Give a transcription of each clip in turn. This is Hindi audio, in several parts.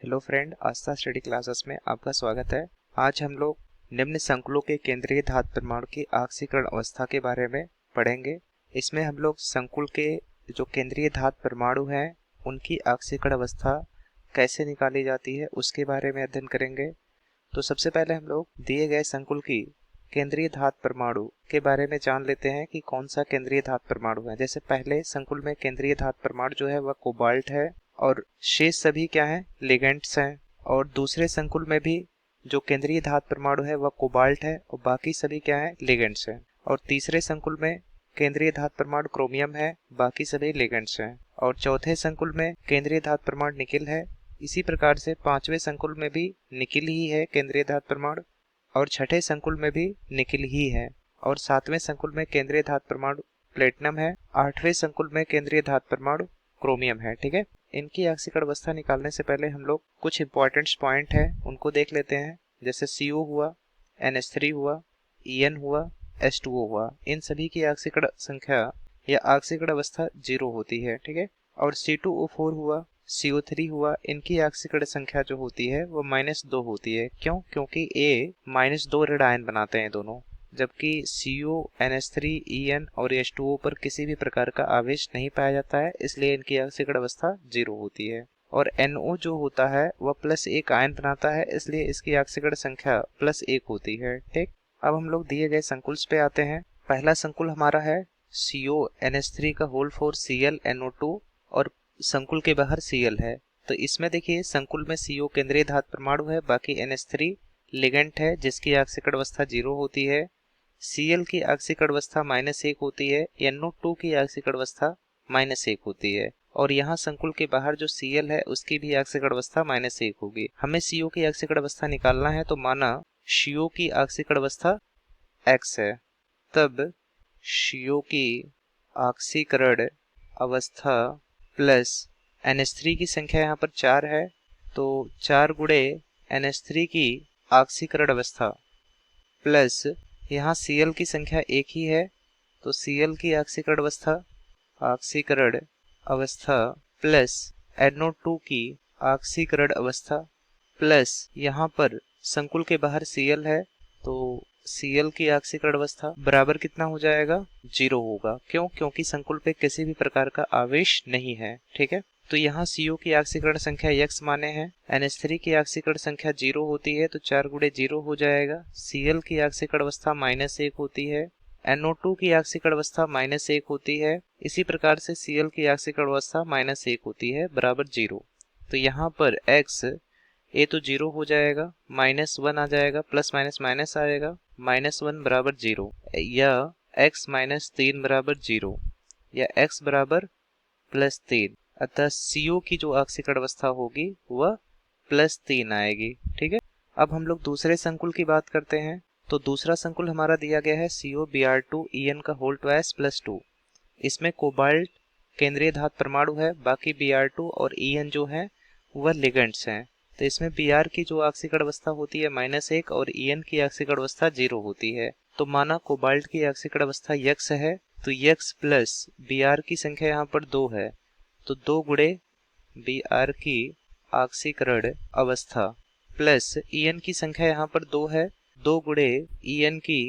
हेलो फ्रेंड, आस्था स्टडी क्लासेस में आपका स्वागत है। आज हम लोग निम्न संकुलों के केंद्रीय धातु परमाणु की ऑक्सीकरण अवस्था के बारे में पढ़ेंगे। इसमें हम लोग संकुल के जो केंद्रीय धातु परमाणु हैं उनकी ऑक्सीकरण अवस्था कैसे निकाली जाती है उसके बारे में अध्ययन करेंगे। तो सबसे पहले हम लोग दिए गए संकुल की केंद्रीय धातु परमाणु के बारे में जान लेते हैं कि कौन सा केंद्रीय धातु परमाणु है। जैसे पहले संकुल में केंद्रीय धातु परमाणु जो है वह कोबाल्ट है और शेष सभी क्या हैं, लिगेंड्स हैं। और दूसरे संकुल में भी जो केंद्रीय धातु परमाणु है वह कोबाल्ट है और बाकी सभी क्या हैं, लिगेंड्स हैं। और तीसरे संकुल में केंद्रीय धातु परमाणु क्रोमियम है, बाकी सभी लिगेंड्स हैं। और चौथे संकुल में केंद्रीय धातु परमाणु निकिल है। इसी प्रकार से पांचवें संकुल में भी निकिल ही है केंद्रीय धातु परमाणु और छठे संकुल में भी निकिल ही है। और सातवें संकुल में केंद्रीय धातु परमाणु प्लेटिनम है। आठवें संकुल में केंद्रीय धातु परमाणु क्रोमियम है। ठीक है, इनकी ऑक्सीकरण अवस्था निकालने से पहले हम लोग कुछ इंपॉर्टेंट पॉइंट है उनको देख लेते हैं। जैसे CO हुआ, NH3 हुआ, EN हुआ, H2O हुआ, इन सभी की ऑक्सीकरण संख्या या ऑक्सीकरण अवस्था 0 होती है। ठीक है, और C2O4 हुआ, CO3 हुआ, इनकी ऑक्सीकरण संख्या जो होती है वो -2 होती है। क्यों? क्योंकि A -2 ऋण आयन बनाते हैं दोनों, जबकि CO, NH3, EN और H2O पर किसी भी प्रकार का आवेश नहीं पाया जाता है, इसलिए इनकी ऑक्सीकरण अवस्था 0 होती है। और NO जो होता है वह +1 आयन बनाता है, इसलिए इसकी ऑक्सीकरण संख्या +1 होती है। ठीक, अब हम लोग दिए गए संकुल्स पे आते हैं। पहला संकुल हमारा है CO NH3 का होल 4 ClNO2 और संकुल के बाहर Cl है। तो इसमें देखिए संकुल में CO केंद्रीय धातु परमाणु है, बाकी NH3 लिगेंड है जिसकी ऑक्सीकरण अवस्था 0 होती है। Cl की ऑक्सीकरण अवस्था -1 होती है, NO2 की ऑक्सीकरण अवस्था -1 होती है। और यहाँ संकुल के बाहर जो Cl है उसकी भी ऑक्सीकरण अवस्था -1 होगी। हमें CO की ऑक्सीकरण अवस्था निकालना है, तो माना CO की ऑक्सीकरण अवस्था X है, तब CO की ऑक्सीकरण अवस्था प्लस NH3 की संख्या यहाँ पर 4 है, तो 4 गुणे NH3 की ऑक्सीकरण अवस्था प्लस यहाँ Cl की संख्या 1 ही है, तो Cl की ऑक्सीकरण अवस्था प्लस NO2 की ऑक्सीकरण अवस्था प्लस यहाँ पर संकुल के बाहर Cl है, तो Cl की ऑक्सीकरण अवस्था बराबर कितना हो जाएगा, 0 होगा। क्यों? क्योंकि संकुल पे किसी भी प्रकार का आवेश नहीं है। ठीक है, तो यहाँ CO की ऑक्सीकरण संख्या X माने हैं, NH3 की ऑक्सीकरण संख्या 0 होती है, तो 4 गुणे 0 हो जाएगा। Cl की ऑक्सीकरण अवस्था -1 होती है, NO2 की ऑक्सीकरण अवस्था -1 होती है, इसी प्रकार से Cl की ऑक्सीकरण अवस्था -1 होती है, बराबर 0। तो यहाँ पर X ये तो 0 हो जाएगा, -1 आ जाएगा, प्लस माइनस माइनस आएगा, -1 बराबर 0 या X -3 बराबर 0 या X बराबर +3। अतः CO की जो ऑक्सीकरण अवस्था होगी वह +3 आएगी। ठीक है, अब हम लोग दूसरे संकुल की बात करते हैं। तो दूसरा संकुल हमारा दिया गया है CO Br2 En का होल 2s+2। इसमें कोबाल्ट केंद्रीय धातु परमाणु है, बाकी Br2 और En जो है वह लिगेंड्स हैं। तो इसमें Br की जो ऑक्सीकरण अवस्था होती है -1 और En की ऑक्सीकरण अवस्था 0 होती है। तो माना कोबाल्ट की ऑक्सीकरण अवस्था X है, तो X प्लस Br की संख्या यहाँ पर 2 है, तो 2 गुणे Br की ऑक्सीकरण अवस्था प्लस En की संख्या यहाँ पर 2 है, 2 गुणे En की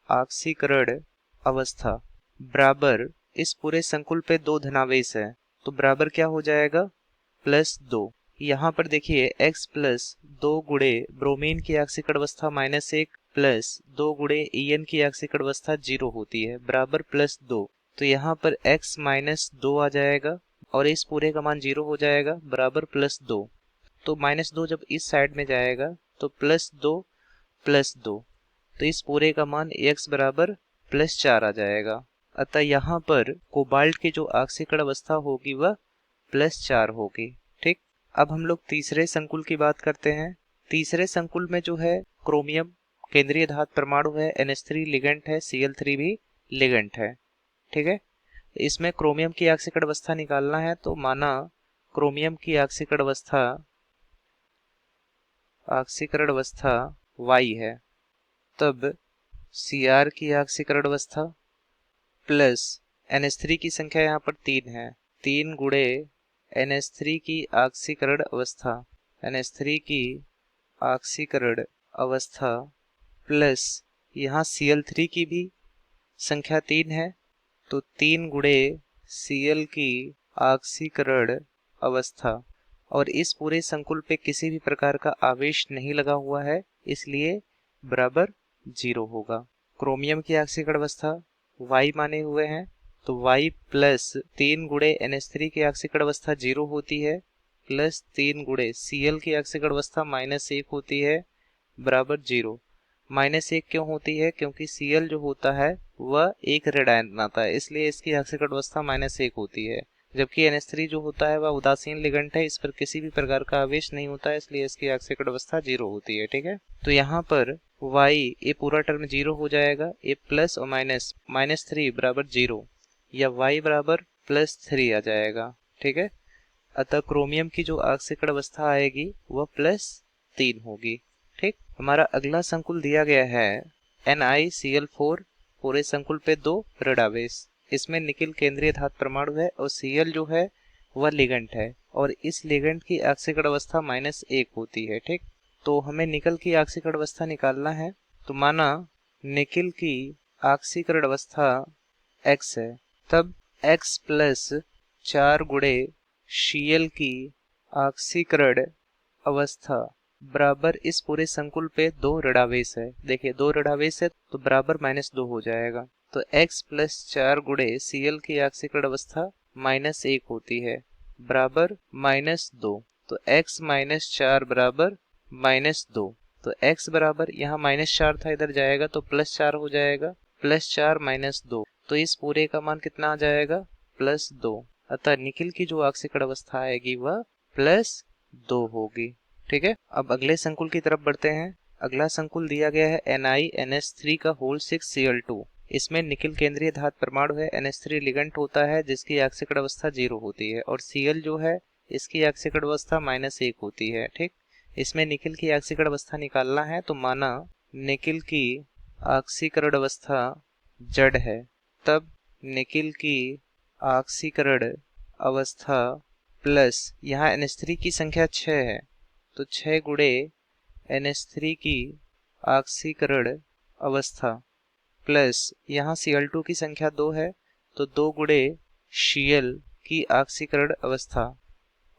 ऑक्सीकरण अवस्था बराबर इस पूरे संकुल पे 2 धनावेश है, तो बराबर क्या हो जाएगा, +2। यहाँ पर देखिए X प्लस 2 गुणे ब्रोमीन की ऑक्सीकरण अवस्था -1 प्लस 2 गुणे En की ऑक्सीकरण अवस्था 0 होती है, बराबर +2। तो यहाँ पर X -2 आ जाएगा और इस पूरे का मान 0 हो जाएगा, बराबर +2। तो -2 जब इस साइड में जाएगा तो +2 +2, तो इस पूरे का मान X बराबर +4 आ जाएगा। अतः यहाँ पर कोबाल्ट की जो ऑक्सीकरण अवस्था होगी वह +4 होगी। ठीक, अब हम लोग तीसरे संकुल की बात करते हैं। तीसरे संकुल में जो है क्रोमियम केंद्रीय धातु परमाणु है, NH3 लिगेंड है, Cl3 भी लिगेंड है। ठीक है, इसमें क्रोमियम की ऑक्सीकरण अवस्था निकालना है, तो माना क्रोमियम की ऑक्सीकरण अवस्था Y है, तब Cr की ऑक्सीकरण अवस्था प्लस NH3 की संख्या यहाँ पर 3 है, 3 गुणे NH3 की ऑक्सीकरण अवस्था NH3 की ऑक्सीकरण अवस्था प्लस यहाँ Cl3 की भी संख्या 3 है, तो 3 गुणे Cl की ऑक्सीकरण अवस्था, और इस पूरे संकुल पे किसी भी प्रकार का आवेश नहीं लगा हुआ है, इसलिए बराबर 0 होगा। क्रोमियम की ऑक्सीकरण अवस्था Y माने हुए हैं, तो Y प्लस 3 गुणे NH3 की ऑक्सीकरण अवस्था 0 होती है, प्लस 3 गुणे Cl की ऑक्सीकरण अवस्था -1 होती है, बराबर 0। -1 क्यों होती है? क्योंकि Cl जो होता है वह एक ऋण आयन बनाता है, इसलिए इसकी ऑक्सीकरण अवस्था -1 होती है, जबकि NH3 जो होता है वह उदासीन लिगेंड है, इस पर किसी भी प्रकार का आवेश नहीं होता है, इसलिए इसकी ऑक्सीकरण अवस्था 0 होती है। ठीक है, तो यहाँ पर y ये पूरा टर्म 0 हो जाएगा, ये प्लस और माइनस, -3 बराबर 0 या y बराबर +3 आ जाएगा। ठीक है, अतः क्रोमियम की जो ऑक्सीकरण अवस्था आएगी वह +3 होगी। ठीक, हमारा अगला संकुल दिया गया है NiCl4, पूरे संकुल पे 2 ऋण आवेश, इसमें निकिल केंद्रीय धातु परमाणु है और Cl जो है वह लिगेंड है, और इस लिगेंड की ऑक्सीकरण अवस्था -1 होती है। ठीक, तो हमें निकल की ऑक्सीकरण अवस्था निकालना है, तो माना निकिल की ऑक्सीकरण अवस्था X है, तब X प्लस 4 गुणे Cl की ऑक्सीकरण अवस्था बराबर इस पूरे संकुल पे 2 ऋणावेश है। देखिए 2 ऋणावेश है तो बराबर -2 हो जाएगा, तो x प्लस 4 गुणे Cl की ऑक्सीकरण अवस्था -1 होती है, बराबर -2, तो x माइनस 4 बराबर -2, तो x बराबर यहाँ -4 था, इधर जाएगा तो +4 हो जाएगा, +4 -2, तो इस पूरे का मान कितना आ जाएगा? +2, अतः निकिल की जो ऑक्सीकरण अवस्था आएगी वह +2 होगी। ठीक है, अब अगले संकुल की तरफ बढ़ते हैं। अगला संकुल दिया गया है NiNH3 का होल 6Cl2, इसमें निकिल केंद्रीय धातु परमाणु है, NH3 लिगेंड होता है जिसकी ऑक्सीकरण अवस्था 0 होती है, और Cl जो है इसकी ऑक्सीकरण अवस्था -1 होती है। ठीक, इसमें निकिल की ऑक्सीकरण अवस्था निकालना है, तो माना निकिल की ऑक्सीकरण अवस्था जड़ है, तब निकिल की ऑक्सीकरण अवस्था प्लस यहाँ NH3 की संख्या 6 है, तो 6 गुणे NH3 की ऑक्सीकरण अवस्था प्लस यहाँ Cl2 की संख्या 2 है, तो 2 गुणे Cl की ऑक्सीकरण अवस्था,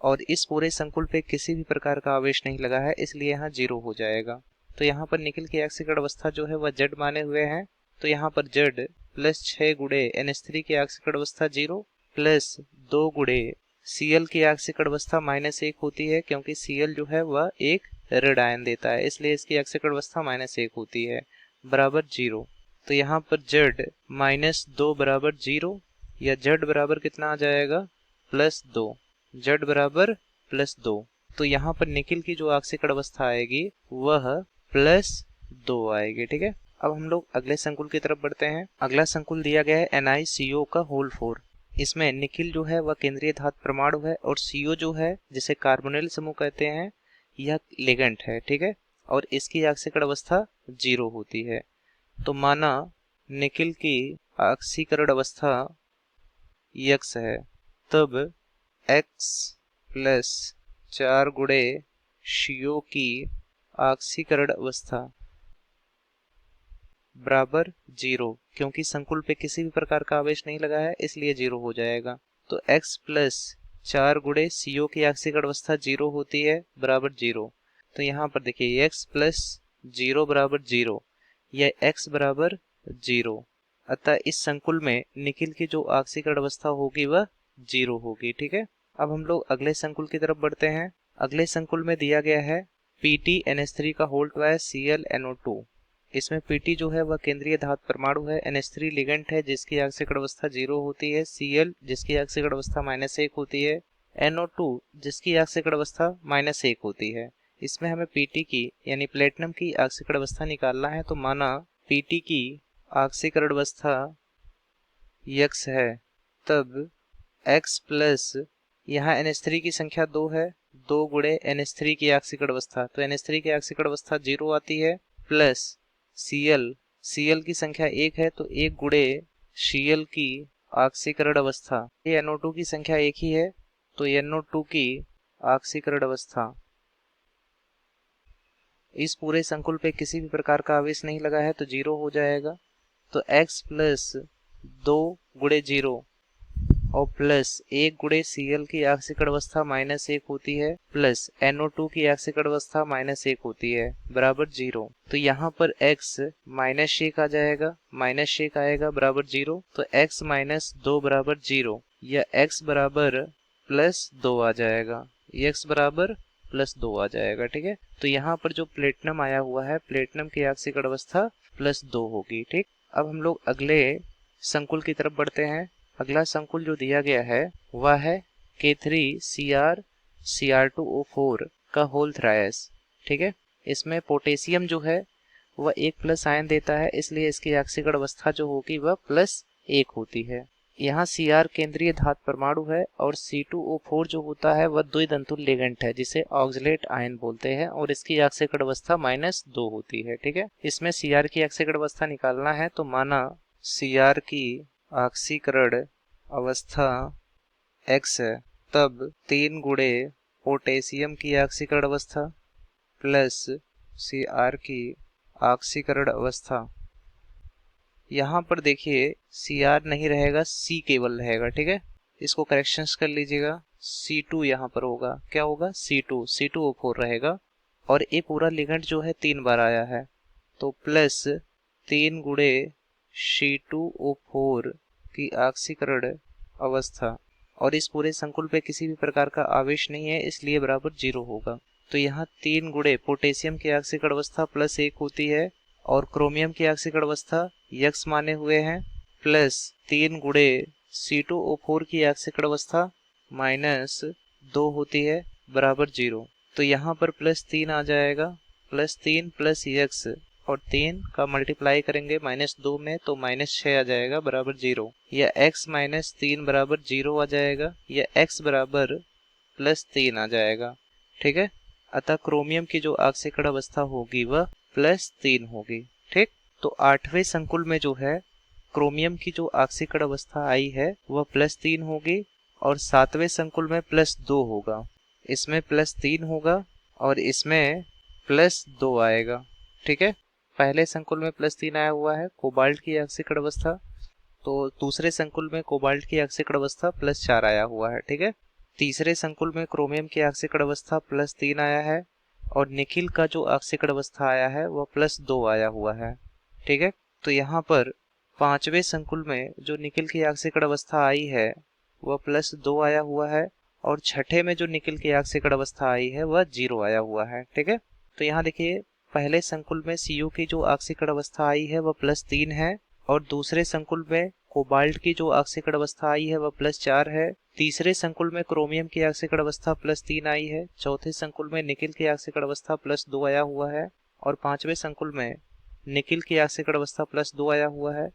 और इस पूरे संकुल पे किसी भी प्रकार का आवेश नहीं लगा है, इसलिए यहाँ 0 हो जाएगा। तो यहाँ पर निकिल की ऑक्सीकरण अवस्था जो है वह Z माने हुए हैं, तो यहाँ पर Z प्लस 6 गुणे NH3 की ऑक्सीकरण अवस्था 0 प्लस 2 गुणे Cl की ऑक्सीकरण अवस्था -1 होती है, क्योंकि Cl जो है वह एक ऋण आयन देता है, इसलिए इसकी ऑक्सीकरण अवस्था -1 होती है, बराबर 0। तो यहाँ पर Z -2 बराबर 0, या Z बराबर कितना आ जाएगा? +2, Z बराबर +2, तो यहाँ पर निकिल की जो ऑक्सीकरण अवस्था आएगी वह +2 आएगी। ठीक है, अब हम लोग अगले संकुल की तरफ बढ़ते हैं। अगला संकुल दिया गया है NiCO का होल 4, इसमें निकिल जो है वह केंद्रीय धातु परमाणु है, और CO जो है जिसे कार्बोनिल समूह कहते हैं यह लिगेंड है। ठीक है, और इसकी ऑक्सीकरण अवस्था 0 होती है, तो माना निकिल की ऑक्सीकरण अवस्था X है, तब X प्लस 4 गुणे CO की ऑक्सीकरण अवस्था बराबर 0, क्योंकि संकुल पे किसी भी प्रकार का आवेश नहीं लगा है, इसलिए 0 हो जाएगा। तो x प्लस 4 गुणे CO की ऑक्सीकरण अवस्था 0 होती है, बराबर 0, तो यहाँ पर देखिए x प्लस 0 बराबर 0, यह x बराबर 0, अतः इस संकुल में निकिल की जो ऑक्सीकरण अवस्था होगी वह 0 होगी। ठीक है, अब हम लोग अगले संकुल की तरफ बढ़ते हैं। अगले संकुल में दिया गया है PtNH3 का होल 2 ClNO2, इसमें Pt जो है वह केंद्रीय धातु परमाणु है, NH3 लिगेंड है जिसकी ऑक्सीकरण अवस्था 0 होती है, Cl जिसकी ऑक्सीकरण अवस्था -1 होती है, NO2 जिसकी ऑक्सीकरण अवस्था -1 होती है। इसमें हमें Pt की यानी प्लेटिनम की ऑक्सीकरण अवस्था निकालना है, तो माना Pt की ऑक्सीकरण अवस्था X है, तब X प्लस यहाँ NH3 की संख्या 2 है, 2 गुणे NH3 की ऑक्सीकरण अवस्था, तो NH3 की ऑक्सीकरण अवस्था 0 आती है, प्लस Cl की संख्या 1 है, तो 1 गुणे Cl की ऑक्सीकरण अवस्था, ये NO2 की संख्या 1 ही है, तो NO2 की ऑक्सीकरण अवस्था इस पूरे संकुल पे किसी भी प्रकार का आवेश नहीं लगा है तो 0 हो जाएगा। तो x प्लस 2 गुणे 0 और प्लस 1 गुणे Cl की आक्सीकरण अवस्था -1 होती है, प्लस NO2 की आक्सीकरण अवस्था -1 होती है, बराबर 0। तो यहाँ पर x -1 आ जाएगा, -1 आएगा बराबर 0। तो x -2 बराबर 0 या x बराबर +2 आ जाएगा, x बराबर +2 आ जाएगा। ठीक है, तो यहाँ पर जो प्लेटिनम आया हुआ है, प्लेटिनम की आक्सीकरण अवस्था +2 होगी। ठीक, अब हम लोग अगले संकुल की तरफ बढ़ते हैं। अगला संकुल जो दिया गया है वह है K3Cr2O4 का होल थ्रायस। ठीक है, इसमें पोटेशियम जो है वह 1+ आयन देता है, इसलिए इसकी आक्सीकरण अवस्था जो होगी वह +1 होती है। यहाँ Cr केंद्रीय धातु परमाणु है और C2O4 जो होता है वह द्वितंतुल लिगेंड है जिसे ऑक्सलेट आयन बोलते हैं और इसकी आक्सीकरण अवस्था -2 होती है। ठीक है, इसमें Cr की आक्सीकरण अवस्था निकालना है तो माना Cr की आक्सीकरण अवस्था x है, तब 3 गुणे पोटेशियम की आक्सीकरण अवस्था प्लस Cr की आक्सीकरण अवस्था। यहाँ पर देखिए Cr नहीं रहेगा, C केवल रहेगा। ठीक है, इसको करेक्शंस कर लीजिएगा। C2 यहाँ पर होगा, क्या होगा, C2O4 रहेगा और ये पूरा लिगेंड जो है 3 बार आया है, तो प्लस 3 गुणे C2O4 की आक्सीकरण अवस्था और इस पूरे संकुल पे किसी भी प्रकार का आवेश नहीं है, इसलिए बराबर 0 होगा। तो यहाँ 3 गुणे पोटेशियम की आक्सीकरण अवस्था +1 होती है और क्रोमियम की आक्सीकरण अवस्था यक्स माने हुए हैं, प्लस 3 गुणे C2O4 की आक्सीकरण अवस्था -2 होती है, बराबर 0। तो यहाँ पर +3 आ जाएगा, +3 प्लस यक्स और 3 का मल्टीप्लाई करेंगे -2 में तो -6 आ जाएगा, बराबर 0। या x -3 बराबर 0 आ जाएगा या x बराबर +3 आ जाएगा। ठीक है, अतः क्रोमियम की जो आक्सीकरण अवस्था होगी वह +3 होगी। ठीक, तो 8वें संकुल में जो है क्रोमियम की जो आक्सीकरण अवस्था आई है वह +3 होगी और 7वें संकुल में +2 होगा। इसमें +3 होगा और इसमें +2 आएगा। ठीक है, पहले संकुल में +3 आया हुआ है कोबाल्ट की आक्सीकरण अवस्था, तो दूसरे संकुल में कोबाल्ट की आक्सीकरण अवस्था +4 आया हुआ है। ठीक है, तीसरे संकुल में क्रोमियम की आक्सीकरण अवस्था +3 आया है और निकिल का जो आक्सीकरण अवस्था आया है वह +2 आया हुआ है। ठीक है, तो यहाँ पर 5वें संकुल में जो निकिल की आक्सीकरण अवस्था आई है वह +2 आया हुआ है और छठे में जो निकिल की आक्सीकरण अवस्था आई है वह 0 आया हुआ है। ठीक है, तो यहाँ देखिए पहले संकुल में Cu की जो आक्सीकरण अवस्था आई है वह +3 है और दूसरे संकुल में कोबाल्ट की जो आक्सीकरण अवस्था आई है वह +4 है। तीसरे संकुल में क्रोमियम की आक्सीकरण अवस्था +3 आई है। चौथे संकुल में निकिल की आक्सीकरण अवस्था +2 आया हुआ है और 5वें संकुल में निकिल की आक्सीकरण अवस्था +2 आया हुआ है।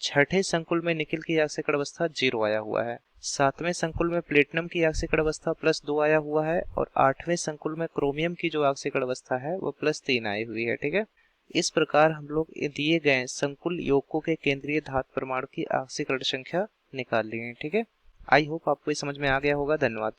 छठे संकुल में निकिल की आक्सीकरण अवस्था 0 आया हुआ है। 7वें संकुल में प्लेटिनम की आक्सीकरण अवस्था +2 आया हुआ है और 8वें संकुल में क्रोमियम की जो आक्सीकरण अवस्था है वो +3 आई हुई है। ठीक है, इस प्रकार हम लोग दिए गए संकुल यौगिकों के केंद्रीय धातु परमाणु की आक्सीकरण संख्या निकाल लिए हैं। ठीक है, आई होप आपको ये समझ में आ गया होगा। धन्यवाद।